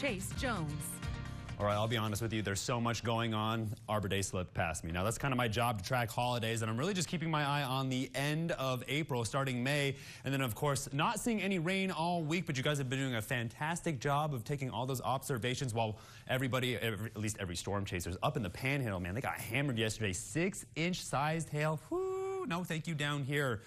Chase Jones. All right, I'll be honest with you, there's so much going on. Arbor Day slipped past me. Now, that's kind of my job to track holidays, and I'm really just keeping my eye on the end of April, starting May. And then, of course, not seeing any rain all week, but you guys have been doing a fantastic job of taking all those observations while everybody, at least every storm chaser's up in the Panhandle, man. They got hammered yesterday. 6-inch sized hail. Whoo, no thank you down here.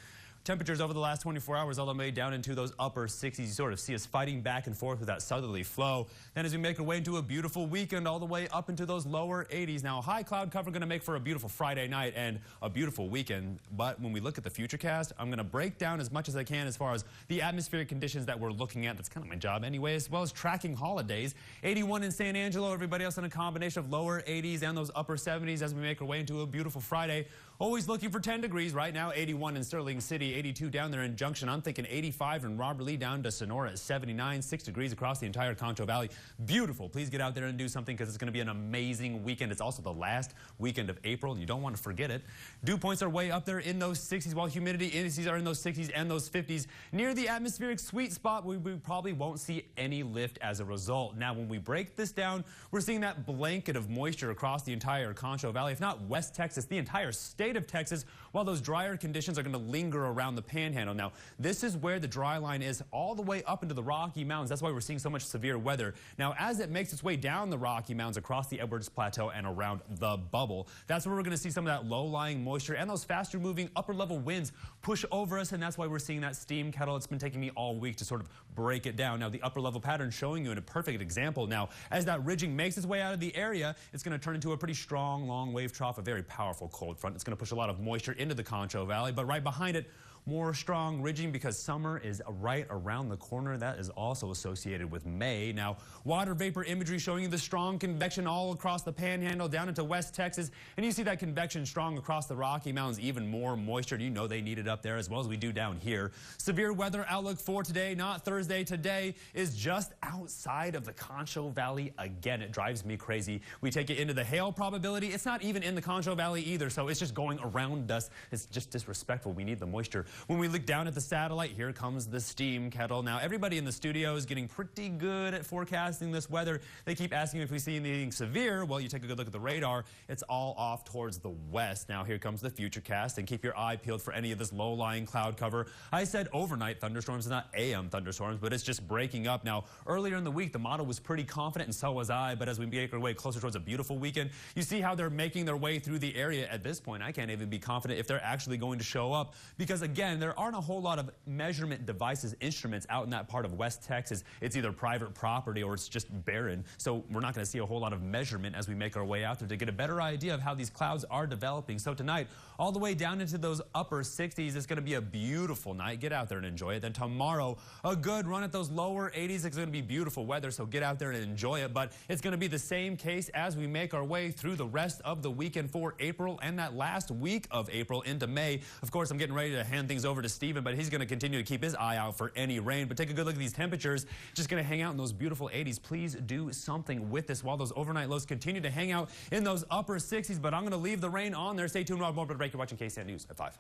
Temperatures over the last 24 hours all the way down into those upper 60s. You sort of see us fighting back and forth with that southerly flow. Then as we make our way into a beautiful weekend all the way up into those lower 80s. Now, high cloud cover going to make for a beautiful Friday night and a beautiful weekend. But when we look at the futurecast, I'm going to break down as much as I can as far as the atmospheric conditions that we're looking at. That's kind of my job anyway, as well as tracking holidays. 81 in San Angelo, everybody else in a combination of lower 80s and those upper 70s as we make our way into a beautiful Friday. Always looking for 10 degrees right now. 81 in Sterling City, 82 down there in Junction. I'm thinking 85 in Robert Lee down to Sonora at 79, 6 degrees across the entire Concho Valley. Beautiful. Please get out there and do something because it's going to be an amazing weekend. It's also the last weekend of April, and you don't want to forget it. Dew points are way up there in those 60s, while humidity indices are in those 60s and those 50s. Near the atmospheric sweet spot, we probably won't see any lift as a result. Now, when we break this down, we're seeing that blanket of moisture across the entire Concho Valley, if not West Texas, the entire state of Texas, while those drier conditions are going to linger around the Panhandle. Now, this is where the dry line is all the way up into the Rocky Mountains. That's why we're seeing so much severe weather. Now, as it makes its way down the Rocky Mountains across the Edwards Plateau and around the bubble, that's where we're going to see some of that low-lying moisture and those faster-moving upper-level winds push over us, and that's why we're seeing that steam kettle. It's been taking me all week to sort of break it down. Now, the upper-level pattern showing you in a perfect example. Now, as that ridging makes its way out of the area, it's going to turn into a pretty strong, long-wave trough, a very powerful cold front. It's going to push a lot of moisture into the Concho Valley, but right behind it, more strong ridging because summer is right around the corner. That is also associated with May. Now, water vapor imagery showing you the strong convection all across the Panhandle down into West Texas. And you see that convection strong across the Rocky Mountains, even more moisture. You know they need it up there as well as we do down here. Severe weather outlook for today, not Thursday. Today is just outside of the Concho Valley again. It drives me crazy. We take it into the hail probability. It's not even in the Concho Valley either, so it's just going around us. It's just disrespectful. We need the moisture. When we look down at the satellite, here comes the steam kettle. Now, everybody in the studio is getting pretty good at forecasting this weather. They keep asking if we see anything severe. Well, you take a good look at the radar. It's all off towards the west. Now, here comes the futurecast, and keep your eye peeled for any of this low-lying cloud cover. I said overnight thunderstorms, not AM thunderstorms, but it's just breaking up. Now, earlier in the week, the model was pretty confident, and so was I. But as we make our way closer towards a beautiful weekend, you see how they're making their way through the area. At this point, I can't even be confident if they're actually going to show up because, again, there aren't a whole lot of measurement devices, instruments out in that part of West Texas. It's either private property or it's just barren. So we're not going to see a whole lot of measurement as we make our way out there to get a better idea of how these clouds are developing. So tonight, all the way down into those upper 60s, it's going to be a beautiful night. Get out there and enjoy it. Then tomorrow, a good run at those lower 80s. It's going to be beautiful weather, so get out there and enjoy it. But it's going to be the same case as we make our way through the rest of the weekend for April and that last week of April into May. Of course, I'm getting ready to hand things over to Steven, but he's going to continue to keep his eye out for any rain. But take a good look at these temperatures. Just going to hang out in those beautiful 80s. Please do something with this while those overnight lows continue to hang out in those upper 60s. But I'm going to leave the rain on there. Stay tuned. More break. You're watching KSAN News at 5.